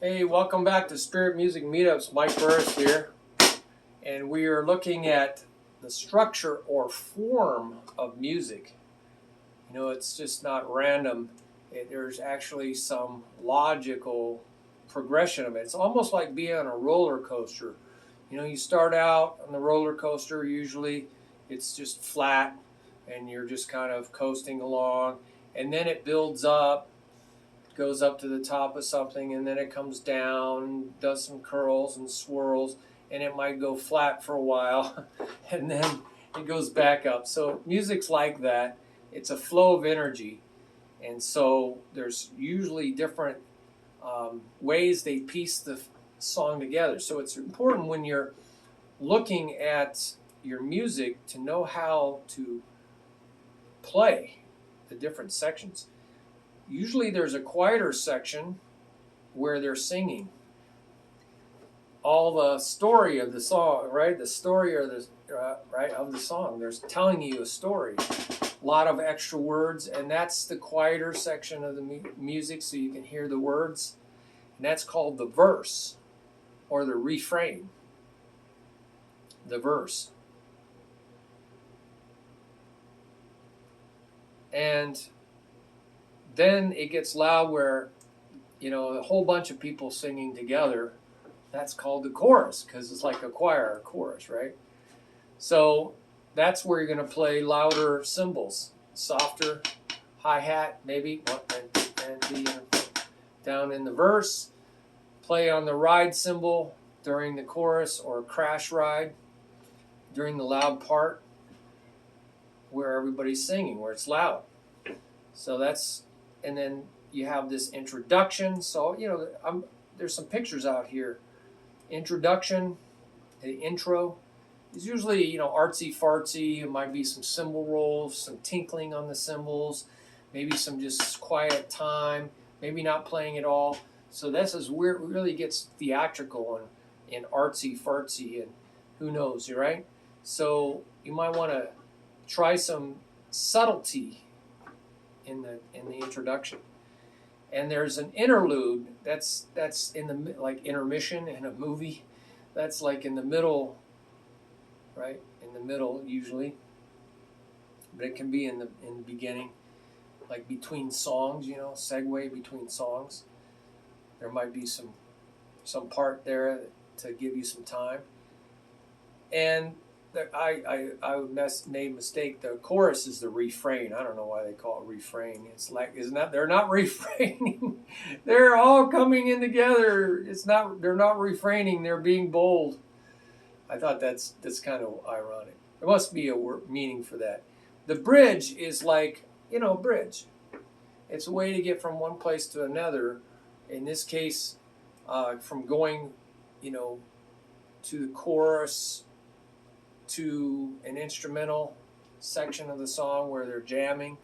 Hey, welcome back to Spirit Music Meetups. Mike Burris here, and we are looking at the structure or form of music. You know, it's just not random. There's actually some logical progression of it. It's almost like being on a roller coaster. You know, you start out on the roller coaster, usually it's just flat, and you're just kind of coasting along, and then it builds up, goes up to the top of something, and then it comes down, does some curls and swirls, and it might go flat for a while, and then it goes back up. So music's like that. It's a flow of energy, and so there's usually different ways they piece the song together. So it's important when you're looking at your music to know how to play the different sections. Usually there's a quieter section where they're singing all the story of the song, right? The story of the right of the song. They're telling you a story. A lot of extra words, and that's the quieter section of the music, so you can hear the words. And that's called the verse or the refrain. The verse. And then it gets loud where, you know, a whole bunch of people singing together. That's called the chorus, because it's like a choir, a chorus, right? So that's where you're going to play louder cymbals, softer hi-hat, maybe, and down in the verse. Play on the ride cymbal during the chorus, or crash ride during the loud part where everybody's singing, where it's loud. So that's, and then you have this introduction. So, you know, there's some pictures out here. Introduction, the intro is usually, you know, artsy fartsy. It might be some cymbal rolls, some tinkling on the cymbals, maybe some just quiet time, maybe not playing at all. So this is where it really gets theatrical and artsy fartsy, and who knows, right? So you might want to try some subtlety in the introduction. And there's an interlude that's in the, like intermission in a movie. That's like in the middle, right? In the middle usually, but it can be in the beginning, like between songs. You know, segue between songs. There might be some part there to give you some time. And I made a mistake. The chorus is the refrain. I don't know why they call it refrain. It's like, isn't that, they're not refraining. They're all coming in together. They're not refraining. They're being bold. I thought that's kind of ironic. There must be a meaning for that. The bridge is like, you know, bridge. It's a way to get from one place to another. In this case, from going, you know, to the chorus, to an instrumental section of the song where they're jamming,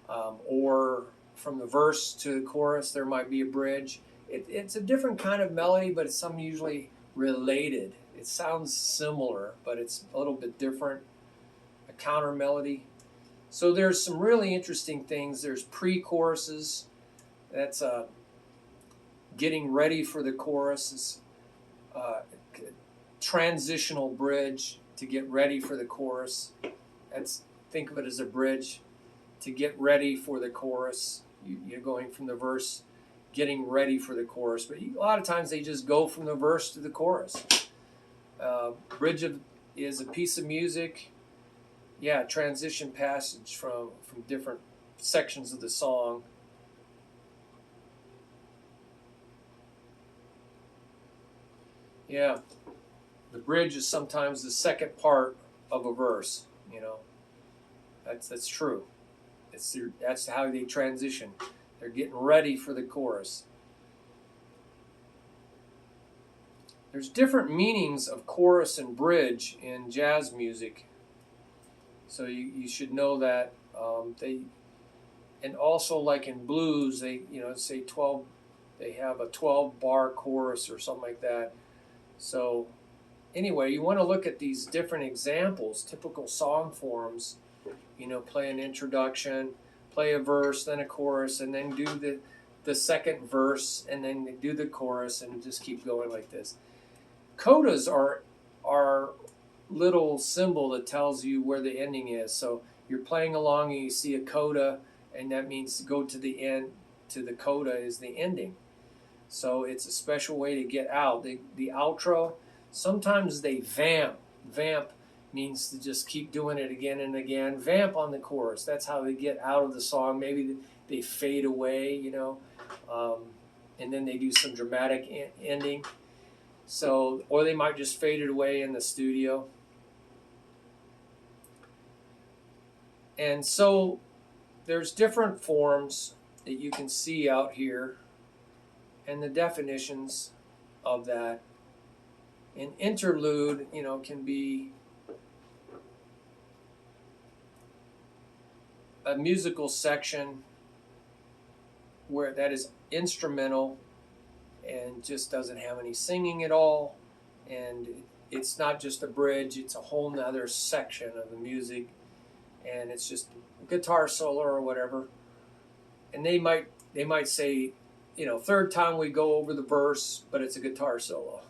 or from the verse to the chorus, there might be a bridge. It's a different kind of melody, but it's some usually related. It sounds similar, but it's a little bit different, a counter melody. So there's some really interesting things. There's pre-choruses. That's getting ready for the chorus. Transitional bridge, to get ready for the chorus. Think of it as a bridge to get ready for the chorus. You're going from the verse, getting ready for the chorus. But a lot of times they just go from the verse to the chorus. Bridge is a piece of music. Yeah, transition passage from different sections of the song. Yeah. The bridge is sometimes the second part of a verse, you know. That's true. That's how they transition. They're getting ready for the chorus. There's different meanings of chorus and bridge in jazz music, so you should know that. And also, like in blues, they, you know, say 12. They have a 12-bar chorus or something like that. So anyway, you want to look at these different examples, typical song forms. You know, play an introduction, play a verse, then a chorus, and then do the second verse, and then they do the chorus, and just keep going like this. Codas are little symbol that tells you where the ending is. So you're playing along and you see a coda, and that means go to the end. To the coda is the ending. So it's a special way to get out. The outro, sometimes they vamp. Vamp means to just keep doing it again and again. Vamp on the chorus. That's how they get out of the song. Maybe they fade away, you know, and then they do some dramatic ending. So, or they might just fade it away in the studio. And so there's different forms that you can see out here and the definitions of that. An interlude, you know, can be a musical section where that is instrumental and just doesn't have any singing at all, and it's not just a bridge, it's a whole nother section of the music, and it's just a guitar solo or whatever. And they might say, you know, third time we go over the verse, but it's a guitar solo.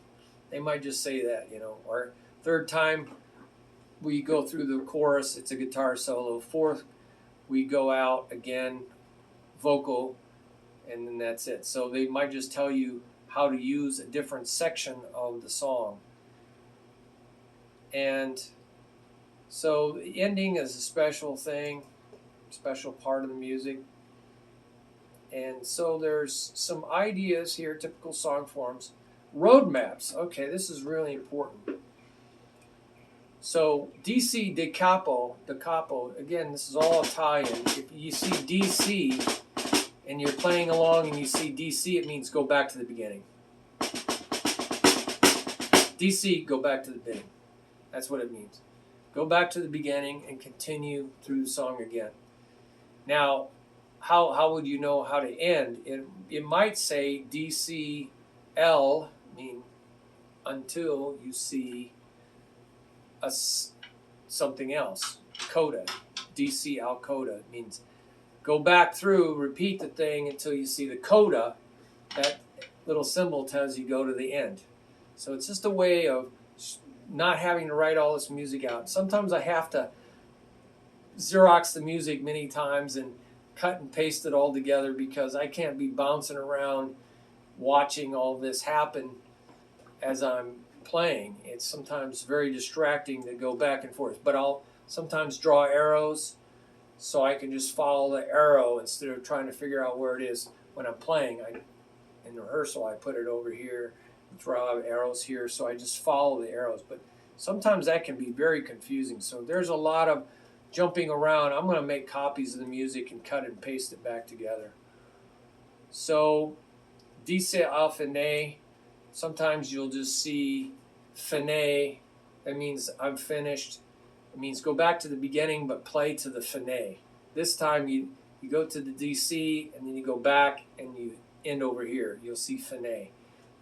They might just say that, you know, or third time we go through the chorus, it's a guitar solo. Fourth, we go out again, vocal, and then that's it. So they might just tell you how to use a different section of the song. And so the ending is a special thing, special part of the music. And so there's some ideas here, typical song forms. Roadmaps. Okay, this is really important. So DC da capo, again, this is all Italian. If you see DC and you're playing along and you see DC, it means go back to the beginning. DC, go back to the beginning. That's what it means. Go back to the beginning and continue through the song again. Now, how would you know how to end? It might say DCL, mean until you see something else. Coda, DC al coda means go back through, repeat the thing until you see the coda. That little symbol tells you go to the end. So it's just a way of not having to write all this music out. Sometimes I have to Xerox the music many times and cut and paste it all together because I can't be bouncing around watching all this happen as I'm playing. It's sometimes very distracting to go back and forth, but I'll sometimes draw arrows so I can just follow the arrow instead of trying to figure out where it is when I'm playing. In rehearsal, I put it over here, draw arrows here, so I just follow the arrows, but sometimes that can be very confusing. So there's a lot of jumping around. I'm going to make copies of the music and cut and paste it back together. So, dice al fine, sometimes you'll just see fine, that means I'm finished. It means go back to the beginning but play to the fine. This time you go to the DC and then you go back and you end over here. You'll see fine.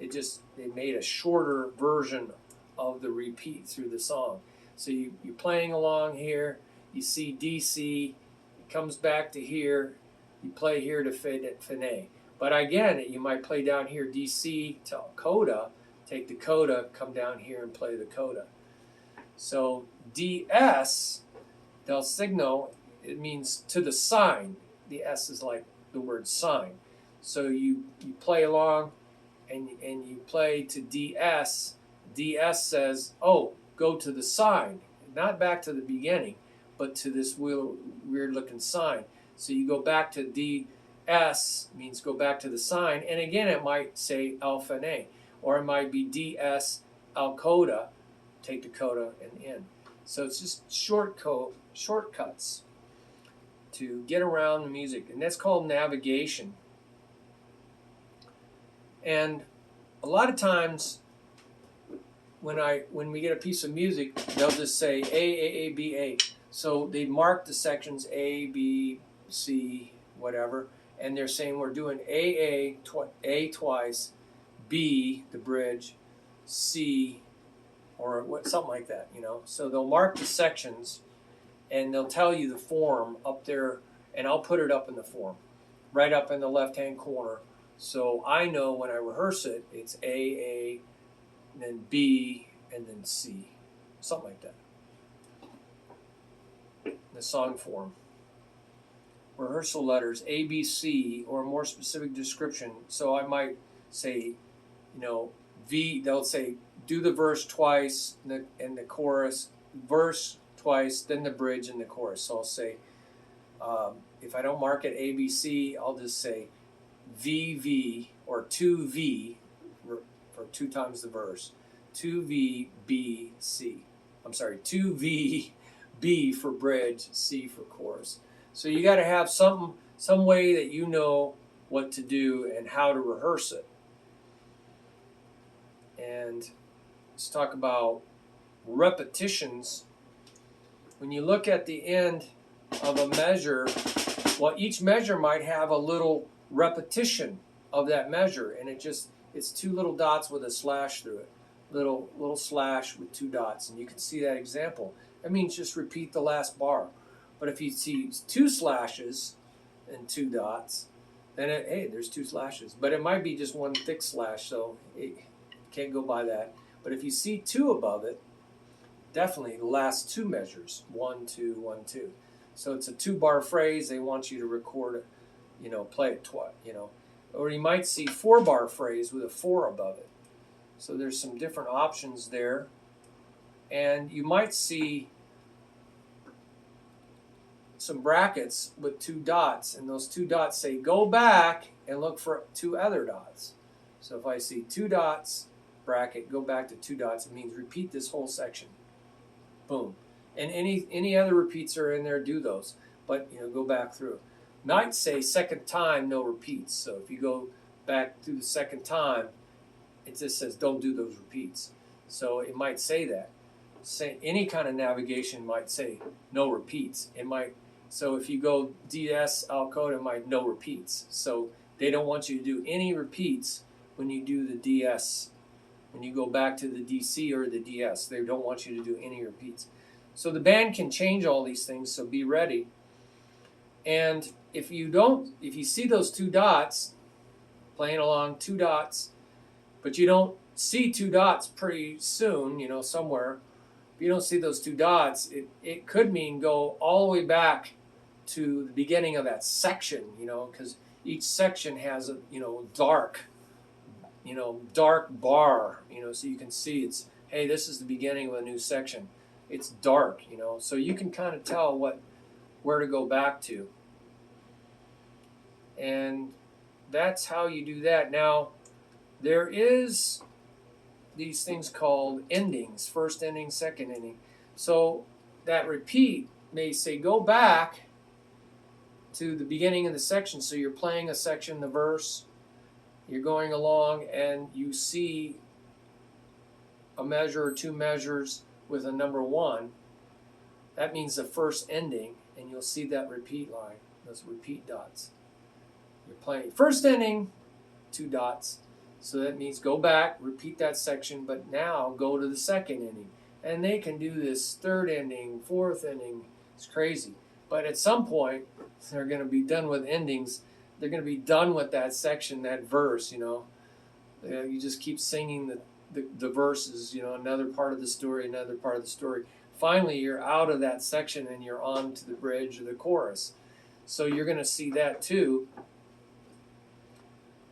They made a shorter version of the repeat through the song. So you're playing along here, you see DC, it comes back to here, you play here to fine. But again, you might play down here DC to coda, take the coda, come down here and play the coda. So DS, del signo, it means to the sign. The S is like the word sign. So you play along and you play to DS. DS says, oh, go to the sign. Not back to the beginning, but to this weird looking sign. So you go back to DS, means go back to the sign. And again, it might say al fine, or it might be DS al coda, take the coda and end. So it's just shortcuts to get around the music. And that's called navigation. And a lot of times when we get a piece of music, they'll just say A, B, A. So they mark the sections A, B, C, whatever, and they're saying we're doing A twice, B, the bridge, C, or something like that, you know. So they'll mark the sections, and they'll tell you the form up there, and I'll put it up in the form. right up in the left-hand corner. So I know when I rehearse it, it's A, and then B, and then C. Something like that. The song form. Rehearsal letters, A, B, C, or a more specific description. So I might say, V, they'll say, do the verse twice and the chorus, verse twice, then the bridge and the chorus. So I'll say, if I don't mark it A, B, C, I'll just say VV or 2V for 2 times the verse. 2V, B, C. I'm sorry, 2V, B for bridge, C for chorus. So you got to have some way that you know what to do and how to rehearse it. And let's talk about repetitions. When you look at the end of a measure, well, each measure might have a little repetition of that measure, and it's 2 little dots with a slash through it. Little slash with 2 dots, and you can see that example. That means just repeat the last bar. But if you see 2 slashes and 2 dots, then hey, there's 2 slashes. But it might be just 1 thick slash, so it can't go by that. But if you see 2 above it, definitely the last 2 measures, 1, 2, 1, 2. So it's a 2-bar phrase. They want you to record it, play it twice, Or you might see 4-bar phrase with a 4 above it. So there's some different options there. And you might see some brackets with 2 dots, and those 2 dots say go back and look for 2 other dots. So if I see 2 dots, bracket, go back to 2 dots, it means repeat this whole section. Boom. And any other repeats are in there, do those. But go back through. Might say second time, no repeats. So if you go back through the second time, it just says don't do those repeats. So it might say that. Say any kind of navigation might say no repeats. It might. So if you go DS al code, it might no repeats. So they don't want you to do any repeats when you do the DS. When you go back to the DC or the DS, they don't want you to do any repeats. So the band can change all these things, so be ready. And if you see those 2 dots, playing along 2 dots, but you don't see 2 dots pretty soon, somewhere, if you don't see those 2 dots, it could mean go all the way back to the beginning of that section, because each section has a, dark bar, so you can see it's, hey, this is the beginning of a new section. It's dark, so you can kind of tell where to go back to. And that's how you do that. Now, there is these things called endings, first ending, second ending. So that repeat may say go back to the beginning of the section. So you're playing a section, the verse, you're going along, and you see a measure or 2 measures with a number 1. That means the first ending, and you'll see that repeat line, those repeat dots. You're playing first ending, 2 dots. So that means go back, repeat that section, but now go to the second ending. And they can do this 3rd ending, 4th ending. It's crazy. But at some point, they're going to be done with endings. They're going to be done with that section, that verse, You just keep singing the verses, another part of the story, another part of the story. Finally, you're out of that section and you're on to the bridge or the chorus. So you're going to see that too.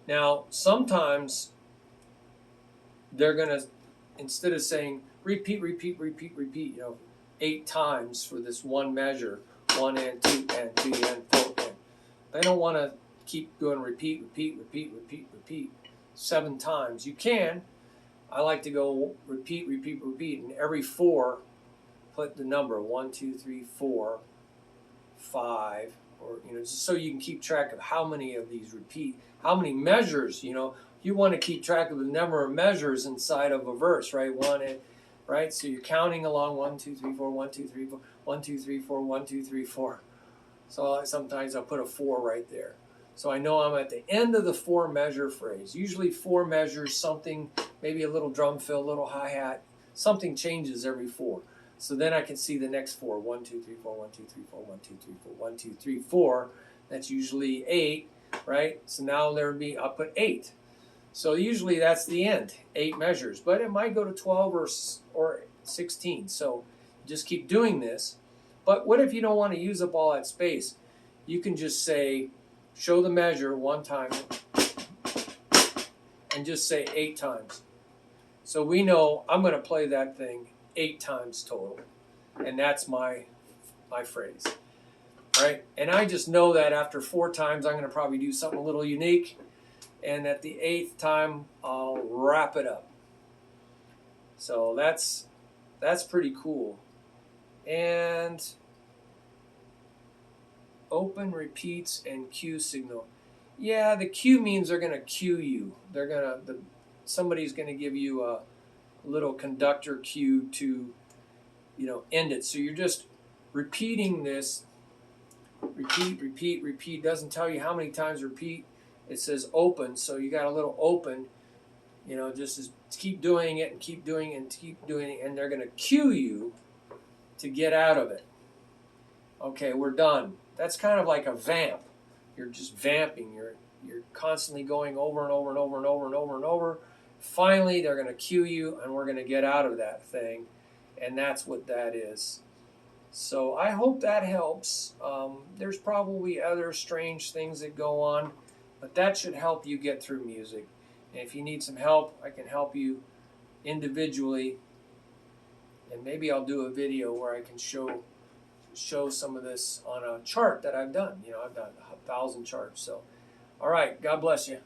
Now, sometimes they're going to, instead of saying repeat, 8 times for this one measure, 1 and 2 and 3 and 4 and, they don't want to keep going repeat 7 times. You can. I like to go repeat, and every 4, put the number 1, 2, 3, 4, 5, or just so you can keep track of how many of these repeat, how many measures. You want to keep track of the number of measures inside of a verse, right? Right? So you're counting along 1, 2, 3, 4, 1, 2, 3, 4, 1, 2, 3, 4, 1, 2, 3, 4. So sometimes I'll put a 4 right there. So I know I'm at the end of the 4 measure phrase. Usually 4 measures, something, maybe a little drum fill, a little hi-hat, something changes every 4. So then I can see the next 4, 1, 2, 3, 4, 1, 2, 3, 4, 1, 2, 3, 4, 1, 2, 3, 4. That's usually 8. right? So now there would be, I'll put 8. So usually that's the end, 8 measures, but it might go to 12 or 16. So just keep doing this. But what if you don't want to use up all that space? You can just say, show the measure one time and just say 8 times. So we know I'm going to play that thing 8 times total. And that's my phrase. All right? And I just know that after 4 times, I'm going to probably do something a little unique. And at the 8th time, I'll wrap it up. So that's pretty cool. And open, repeats, and cue signal. Yeah, the cue means they're going to cue you. Somebody's going to give you a little conductor cue to, end it. So you're just repeating this. Repeat, repeat, repeat. Doesn't tell you how many times repeat. It says open, so you got a little open. Just keep doing it and keep doing it and keep doing it, and they're going to cue you to get out of it. Okay, we're done. That's kind of like a vamp. You're just vamping. You're constantly going over and over and over and over and over and over. Finally, they're going to cue you, and we're going to get out of that thing, and that's what that is. So I hope that helps. There's probably other strange things that go on, but that should help you get through music. And if you need some help, I can help you individually. And maybe I'll do a video where I can show some of this on a chart that I've done. I've done 1,000 charts. So, all right, God bless you.